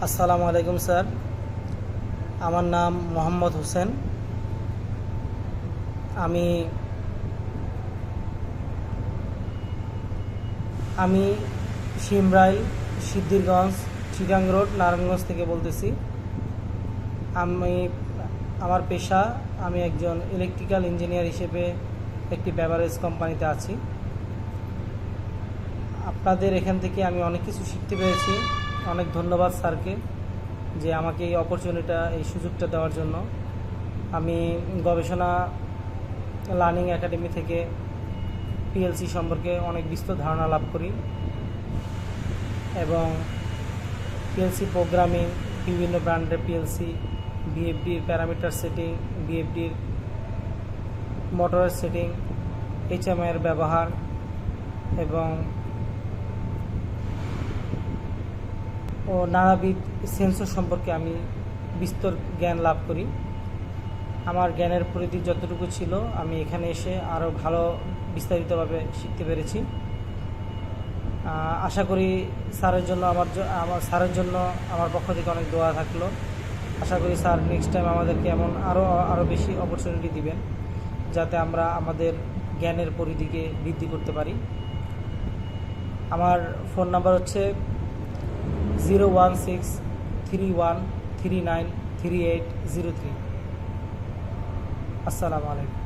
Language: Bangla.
আসসালামু আলাইকুম স্যার। আমার নাম মোহাম্মদ হোসেন। আমি আমি শিমরাইল, সিদ্ধিরগঞ্জ, চিটাং রোড, নারায়ণগঞ্জ থেকে বলতেছি। আমি আমার পেশা, আমি একজন ইলেকট্রিক্যাল ইঞ্জিনিয়ার হিসেবে একটি বেভারেজ কোম্পানিতে আছি। আপনাদের এখান থেকে আমি অনেক কিছু শিখতে পেরেছি। অনেক ধন্যবাদ স্যারকে যে আমাকে এই অপরচুনিটিটা, এই সুযোগটা দেওয়ার জন্য। আমি গবেষণা লার্নিং একাডেমি থেকে পিএলসি সম্পর্কে অনেক বিস্তর ধারণা লাভ করি এবং পিএলসি প্রোগ্রামিং, বিভিন্ন ব্র্যান্ডের পিএলসি, বিএফডির প্যারামিটার সেটিং, বিএফডির মোটরের সেটিং, এইচএমআইয়ের ব্যবহার এবং নানাবিধ সেন্সর সম্পর্কে আমি বিস্তর জ্ঞান লাভ করি। আমার জ্ঞানের পরিধি যতটুকু ছিল আমি এখানে এসে আরও ভালো বিস্তারিতভাবে শিখতে পেরেছি। আশা করি স্যারের জন্য আমার পক্ষ থেকে অনেক দোয়া থাকলো। আশা করি স্যার নেক্সট টাইম আমাদেরকে এমন আরও বেশি অপরচুনিটি দিবেন, যাতে আমরা আমাদের জ্ঞানের পরিধিকে বৃদ্ধি করতে পারি। আমার ফোন নাম্বার হচ্ছে 01631393803। আসসালামু আলাইকুম।